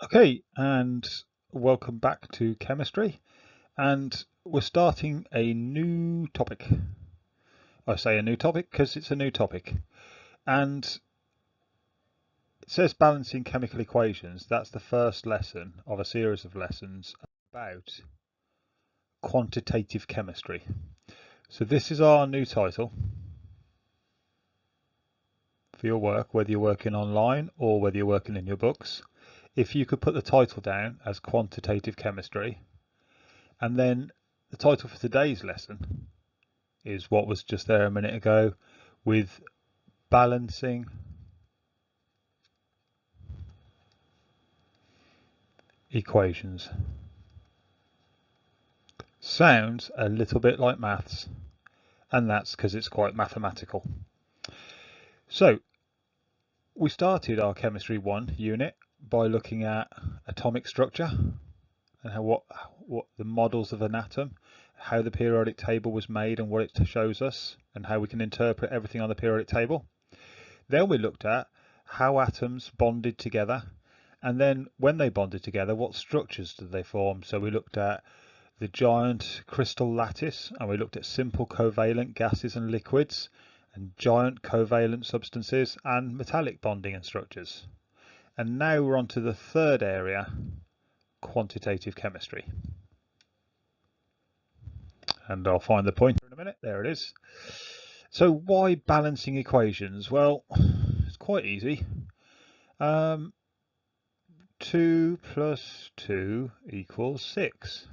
Okay, and welcome back to chemistry. And we're starting a new topic. I say a new topic because it's a new topic. And it says balancing chemical equations. That's the first lesson of a series of lessons about quantitative chemistry. So this is our new title for your work, whether you're working online or whether you're working in your books. If you could put the title down as quantitative chemistry, and then the title for today's lesson is what was just there a minute ago with balancing equations. Sounds a little bit like maths, and that's because it's quite mathematical. So we started our chemistry 1 unit by looking at atomic structure and what the models of an atom, how the periodic table was made and what it shows us, and how we can interpret everything on the periodic table. Then we looked at how atoms bonded together, and then when they bonded together, what structures did they form? So we looked at the giant crystal lattice, and we looked at simple covalent gases and liquids, and giant covalent substances, and metallic bonding and structures. And now we're on to the third area, quantitative chemistry. And I'll find the pointer in a minute. There it is. So why balancing equations? Well, it's quite easy. 2 plus 2 equals 6.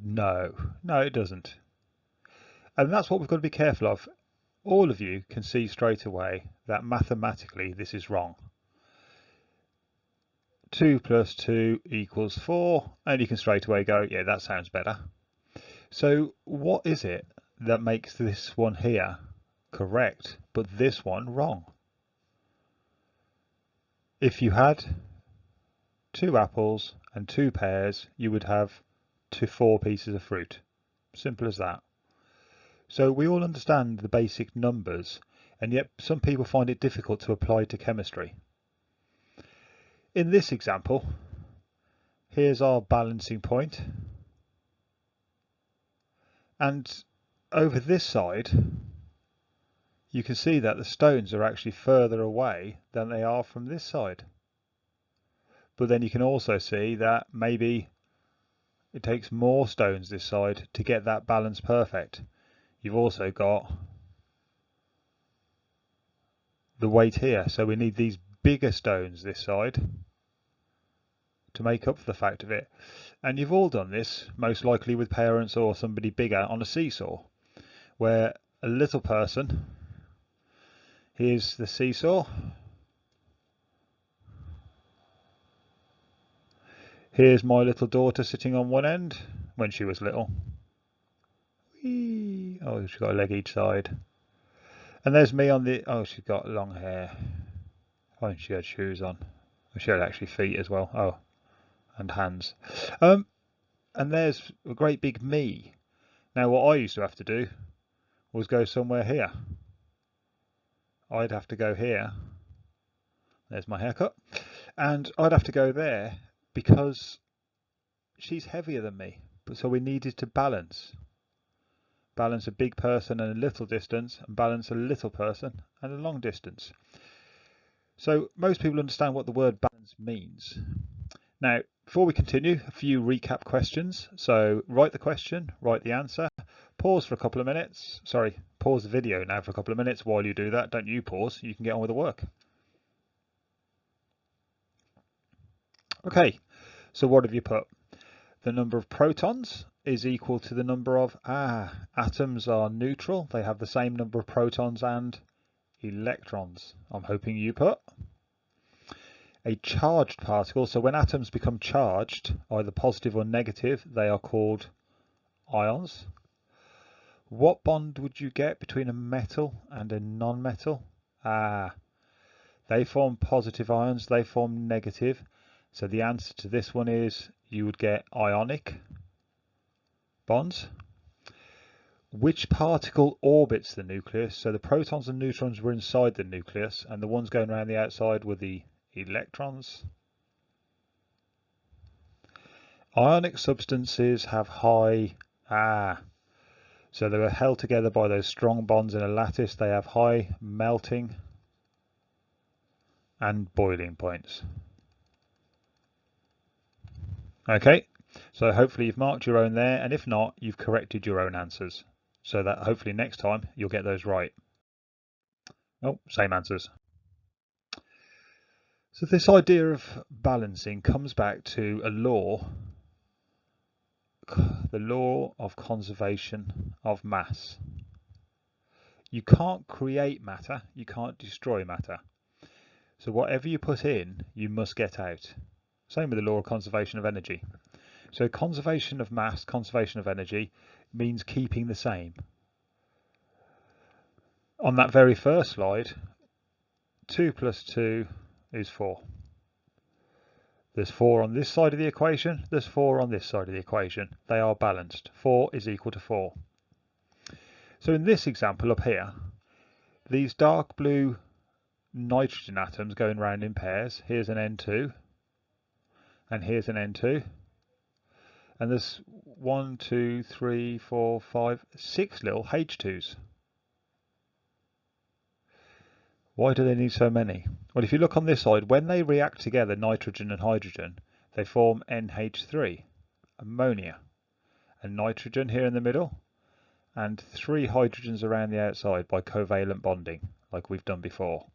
No, it doesn't. And that's what we've got to be careful of. All of you can see straight away that mathematically this is wrong. 2 plus 2 equals 4, and you can straight away go, yeah, that sounds better. So what is it that makes this one here correct, but this one wrong? If you had 2 apples and 2 pears, you would have 4 pieces of fruit. Simple as that. So we all understand the basic numbers, and yet some people find it difficult to apply to chemistry. In this example, here's our balancing point, and over this side you can see that the stones are actually further away than they are from this side. But then you can also see that maybe it takes more stones this side to get that balance perfect. You've also got the weight here, so we need these bigger stones this side to make up for the fact of it. And you've all done this, most likely with parents or somebody bigger, on a seesaw, where a little person, here's the seesaw, here's my little daughter sitting on one end when she was little. Whee! Oh, she's got a leg each side. And there's me on the, oh, she's got long hair. I think she had shoes on. She had actually feet as well. Oh, and hands. And there's a great big me. Now what I used to have to do was go somewhere here. I'd have to go here. There's my haircut. And I'd have to go there because she's heavier than me. So we needed to balance a big person and a little distance, and balance a little person and a long distance. So most people understand what the word balance means. Now, before we continue, a few recap questions. So write the question, write the answer, pause for a couple of minutes. Sorry, pause the video now for a couple of minutes. While you do that, don't you pause, you can get on with the work. Okay, so what have you put? The number of protons is equal to the number of, atoms are neutral. They have the same number of protons and electrons. I'm hoping you put a charged particle. So when atoms become charged, either positive or negative, they are called ions. What bond would you get between a metal and a non-metal? They form positive ions, they form negative. So the answer to this one is you would get ionic bonds. Which particle orbits the nucleus? So the protons and neutrons were inside the nucleus, and the ones going around the outside were the electrons. Ionic substances have high, so they were held together by those strong bonds in a lattice. They have high melting and boiling points. Okay, so hopefully you've marked your own there, and if not, you've corrected your own answers, so that hopefully next time you'll get those right. Oh, same answers. So this idea of balancing comes back to a law, the law of conservation of mass. You can't create matter, you can't destroy matter. So whatever you put in, you must get out. Same with the law of conservation of energy. So conservation of mass, conservation of energy means keeping the same. On that very first slide, 2 plus 2 is 4. There's 4 on this side of the equation, there's 4 on this side of the equation. They are balanced. 4 is equal to 4. So in this example up here, these dark blue nitrogen atoms going round in pairs, here's an N2 and here's an N2, and there's 1, 2, 3, 4, 5, 6 little H2s. Why do they need so many? Well, if you look on this side, when they react together, nitrogen and hydrogen, they form NH3, ammonia, and nitrogen here in the middle, and 3 hydrogens around the outside by covalent bonding, like we've done before.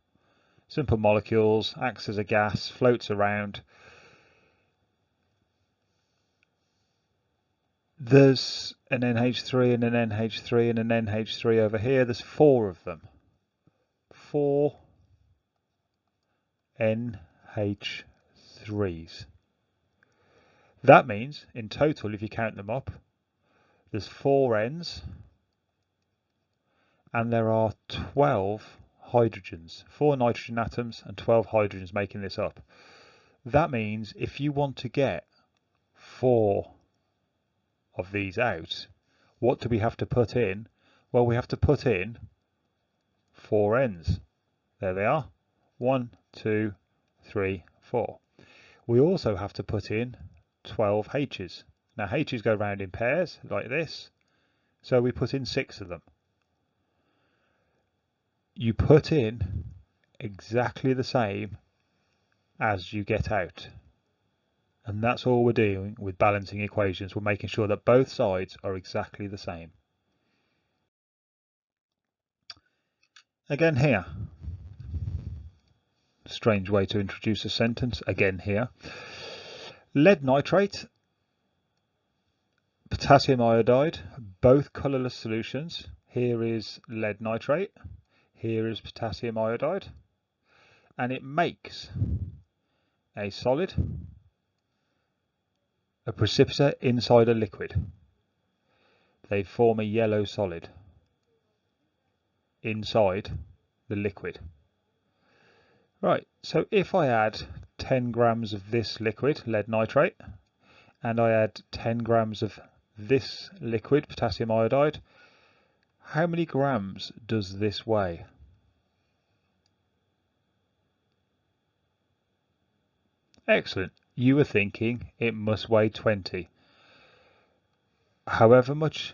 Simple molecules, acts as a gas, floats around. There's an NH3 and an NH3 and an NH3 over here. There's 4 of them. 4 NH3s. That means, in total, if you count them up, there's 4 N's and there are 12 hydrogens. 4 nitrogen atoms and 12 hydrogens making this up. That means if you want to get 4 of these out, what do we have to put in? Well, we have to put in 4 N's. There they are. 1, 2, 3, 4. We also have to put in 12 H's. Now H's go round in pairs like this, so we put in 6 of them. You put in exactly the same as you get out. And that's all we're doing with balancing equations. We're making sure that both sides are exactly the same. Again here. Strange way to introduce a sentence. Again here. Lead nitrate, potassium iodide, both colourless solutions. Here is lead nitrate. Here is potassium iodide. And it makes a solid, a precipitate inside a liquid. They form a yellow solid inside the liquid. Right, so if I add 10 grams of this liquid, lead nitrate, and I add 10 grams of this liquid, potassium iodide, how many grams does this weigh? Excellent. You were thinking it must weigh 20. However much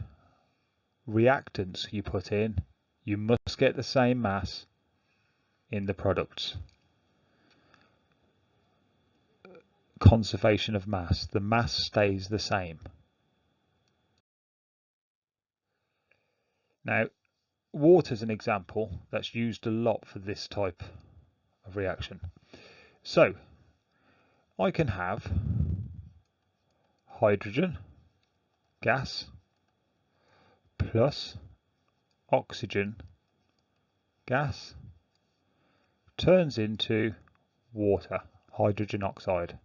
reactants you put in, you must get the same mass in the products. Conservation of mass. The mass stays the same. Now, water is an example that's used a lot for this type of reaction. So, I can have hydrogen gas plus oxygen gas turns into water, hydrogen oxide.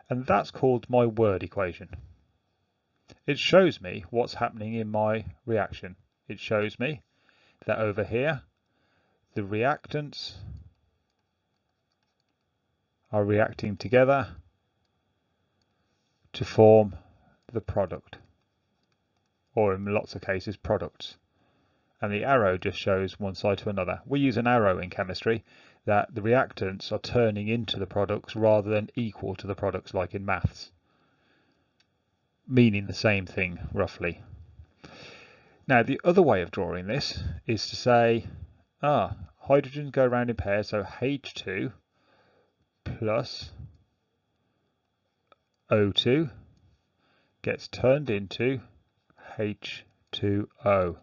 And that's called my word equation. It shows me what's happening in my reaction. It shows me that over here, the reactants are reacting together to form the product, or in lots of cases, products. And the arrow just shows one side to another. We use an arrow in chemistry that the reactants are turning into the products rather than equal to the products like in maths. meaning the same thing roughly. Now the other way of drawing this is to say, hydrogens go around in pairs, so H2 plus O2 gets turned into H2O.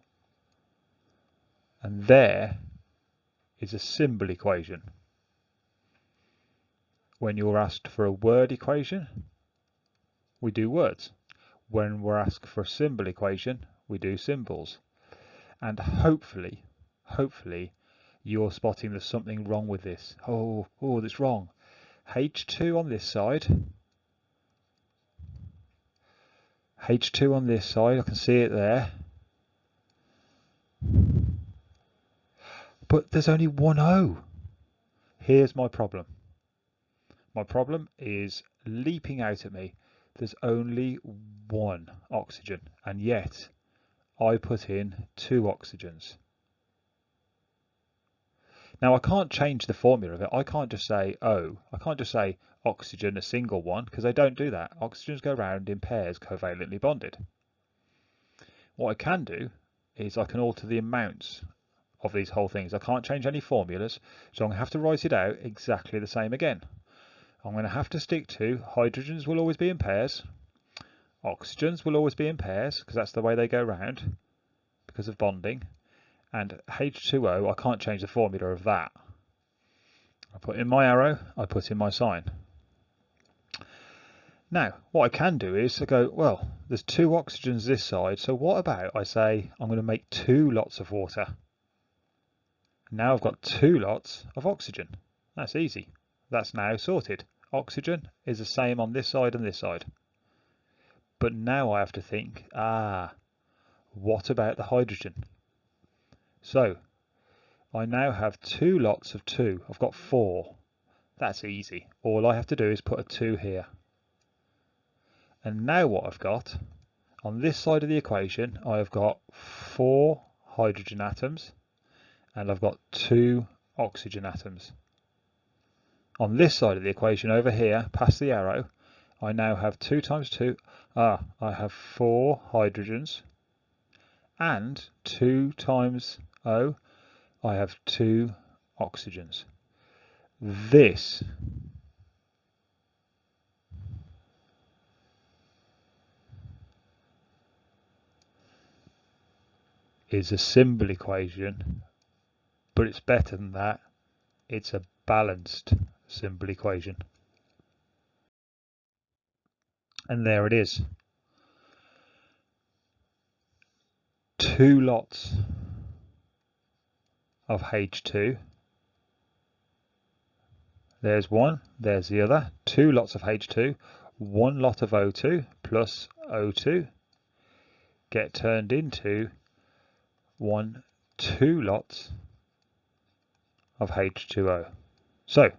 And there is a symbol equation. When you're asked for a word equation, we do words. When we're asked for a symbol equation, we do symbols. And hopefully, you're spotting there's something wrong with this. Oh, that's wrong. H2 on this side. H2 on this side, I can see it there. But there's only one O. Here's my problem. My problem is leaping out at me. There's only one oxygen, and yet I put in 2 oxygens. Now I can't change the formula of it. I can't just say O. I can't just say oxygen, a single one, because they don't do that. Oxygens go round in pairs covalently bonded. What I can do is I can alter the amounts of these whole things. I can't change any formulas, so I'm going to have to write it out exactly the same again. I'm going to have to stick to hydrogens will always be in pairs, oxygens will always be in pairs because that's the way they go round because of bonding, and H2O, I can't change the formula of that. I put in my arrow, I put in my sign. Now what I can do is I go, well, there's 2 oxygens this side, so what about I say I'm going to make 2 lots of water. Now I've got 2 lots of oxygen. That's easy. That's now sorted. Oxygen is the same on this side and this side. But now I have to think, what about the hydrogen? So I now have 2 lots of 2. I've got 4. That's easy. All I have to do is put a 2 here. And now what I've got, on this side of the equation, I have got 4 hydrogen atoms and I've got 2 oxygen atoms. On this side of the equation over here, past the arrow, I now have 2 times 2. I have 4 hydrogens, and 2 times O, I have 2 oxygens. This is a symbol equation, but it's better than that. It's a balanced symbol equation. And there it is. 2 lots of H2. There's one, there's the other. 2 lots of H2, 1 lot of O2 plus O2 get turned into 2 lots of H2O. So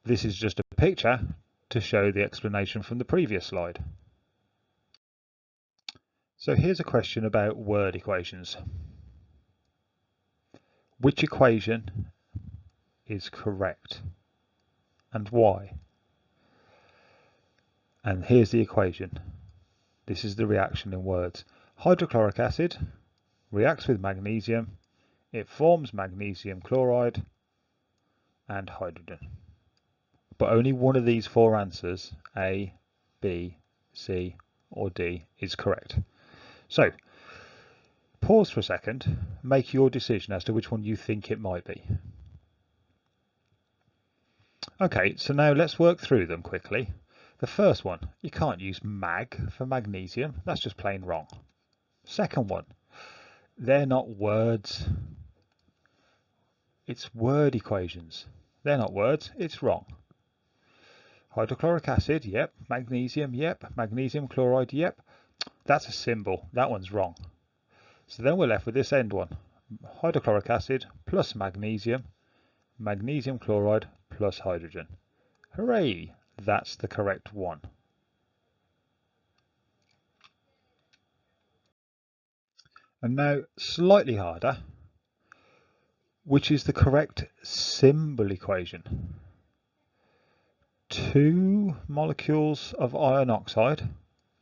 this is just a picture to show the explanation from the previous slide. So here's a question about word equations. Which equation is correct and why? And here's the equation. This is the reaction in words. Hydrochloric acid reacts with magnesium. It forms magnesium chloride and hydrogen. But only one of these 4 answers, A, B, C or D, is correct. So pause for a second, make your decision as to which one you think it might be. Okay, so now let's work through them quickly. The first one, you can't use mag for magnesium, that's just plain wrong. Second one, they're not words, it's word equations. They're not words, it's wrong. Hydrochloric acid, yep. Magnesium, yep. Magnesium chloride, yep. That's a symbol, that one's wrong. So then we're left with this end one. Hydrochloric acid plus magnesium, magnesium chloride plus hydrogen. Hooray! That's the correct one. And now slightly harder, which is the correct symbol equation? 2 molecules of iron oxide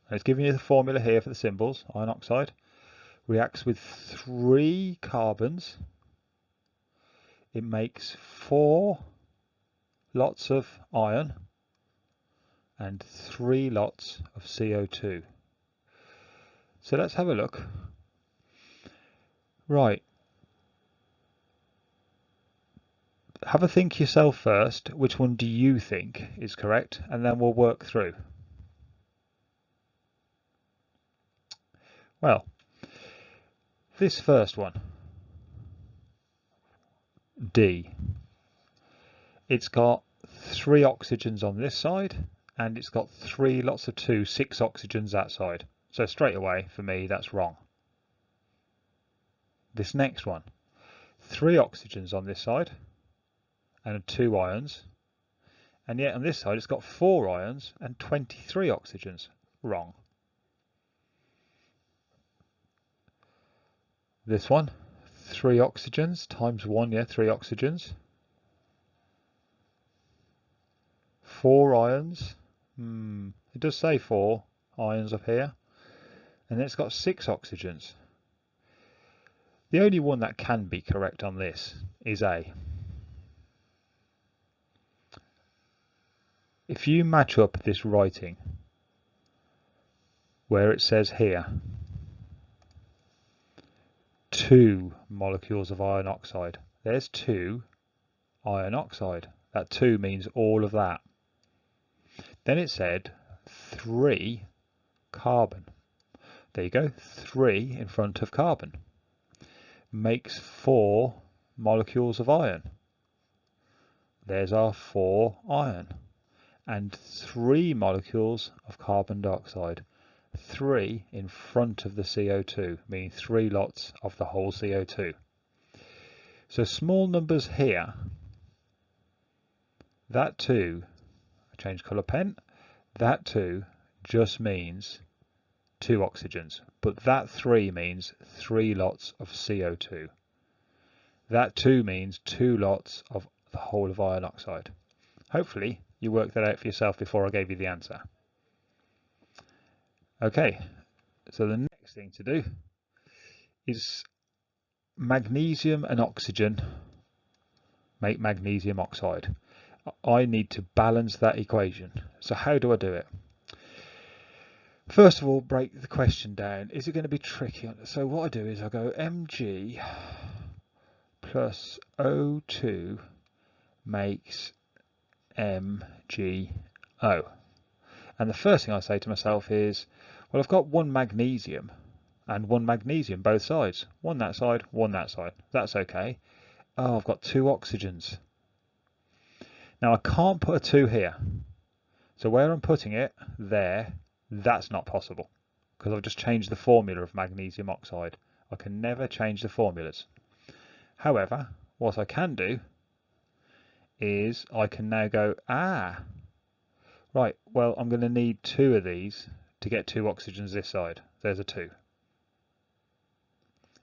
And it's giving you the formula here for the symbols. Iron oxide reacts with 3 carbons. It makes 4 lots of iron and 3 lots of CO2. So let's have a look. Right. Have a think yourself first. Which one do you think is correct? And then we'll work through. Well, this first one, D. It's got 3 oxygens on this side, and it's got 3 lots of 2, 6 oxygens that side. So straight away, for me, that's wrong. This next one, 3 oxygens on this side, and 2 ions. And yet on this side, it's got 4 ions and 23 oxygens. Wrong. This one, 3 oxygens times 1, yeah, 3 oxygens. 4 ions. It does say 4 ions up here. And then it's got 6 oxygens. The only one that can be correct on this is A. If you match up this writing where it says here 2 molecules of iron oxide, there's 2 iron oxide. That 2 means all of that. Then it said 3 carbon. There you go, 3 in front of carbon. Makes 4 molecules of iron. There's our 4 iron. And 3 molecules of carbon dioxide. 3 in front of the CO2, meaning 3 lots of the whole CO2. So small numbers here. That 2, I changed colour pen, that 2 just means 2 oxygens, but that 3 means 3 lots of CO2. That 2 means 2 lots of the whole of iron oxide. Hopefully you worked that out for yourself before I gave you the answer. Okay, so the next thing to do is magnesium and oxygen make magnesium oxide. I need to balance that equation. So how do I do it? First of all, break the question down. Is it going to be tricky? So what I do is I go Mg plus O2 makes MgO. And the first thing I say to myself is, well, I've got 1 magnesium and 1 magnesium both sides. 1 that side, 1 that side. That's okay. Oh, I've got 2 oxygens. Now I can't put a 2 here. So where I'm putting it, there, that's not possible. Because I've just changed the formula of magnesium oxide. I can never change the formulas. However, what I can do is I can now go, right, well, I'm going to need 2 of these to get 2 oxygens this side. There's a 2.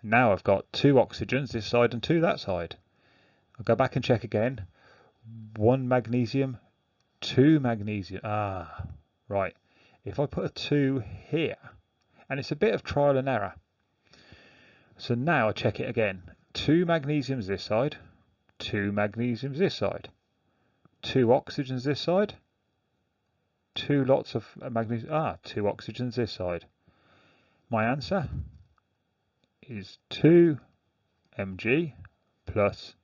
Now I've got 2 oxygens this side and 2 that side. I'll go back and check again. 1 magnesium, 2 magnesium. Right. If I put a 2 here, and it's a bit of trial and error. So now I check it again. 2 magnesiums this side, 2 magnesiums this side, 2 oxygens this side, 2 lots of magnesium. 2 oxygens this side. My answer is 2 Mg plus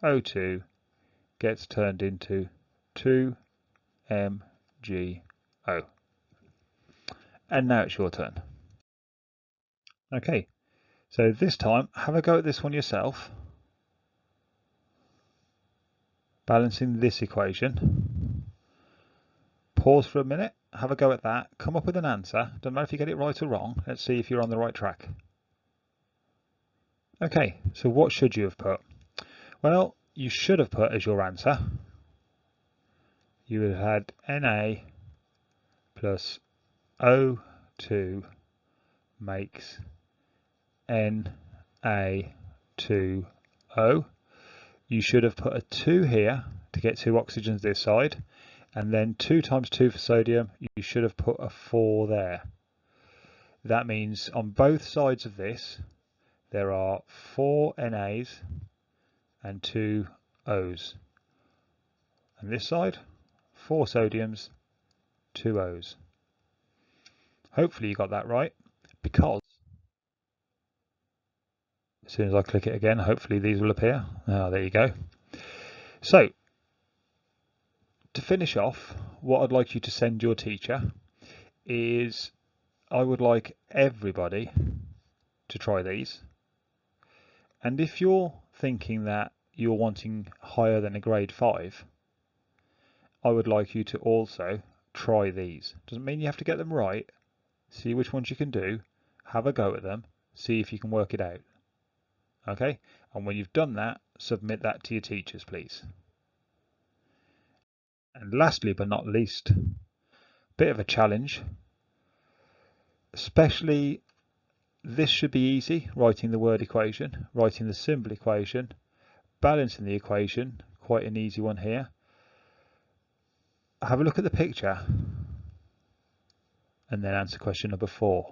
O2 gets turned into 2 MgO. And now it's your turn. Okay, so this time have a go at this one yourself. Balancing this equation. Pause for a minute, have a go at that, come up with an answer. Don't matter if you get it right or wrong. Let's see if you're on the right track. Okay, so what should you have put? Well, you should have put as your answer, you would have had Na plus O2 makes Na2O. You should have put a 2 here to get 2 oxygens this side, and then 2 times 2 for sodium, you should have put a 4 there. That means on both sides of this there are 4 NAs and 2 O's. And this side, 4 sodiums, 2 O's. Hopefully you got that right, because as soon as I click it again, hopefully these will appear. Ah, there you go. So, to finish off, what I'd like you to send your teacher is, I would like everybody to try these. And if you're thinking that you're wanting higher than a grade 5, I would like you to also try these. Doesn't mean you have to get them right. See which ones you can do, have a go at them, see if you can work it out. Okay, and when you've done that, submit that to your teachers, please. And lastly but not least, bit of a challenge, especially this should be easy, writing the word equation, writing the symbol equation, balancing the equation, quite an easy one here. Have a look at the picture and then answer question number 4.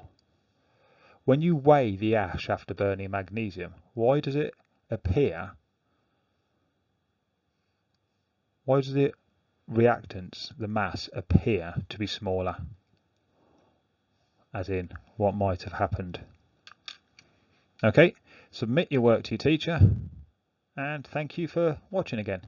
When you weigh the ash after burning magnesium, why does the reactants, the mass, appear to be smaller? As in, what might have happened? Okay, submit your work to your teacher, and thank you for watching again.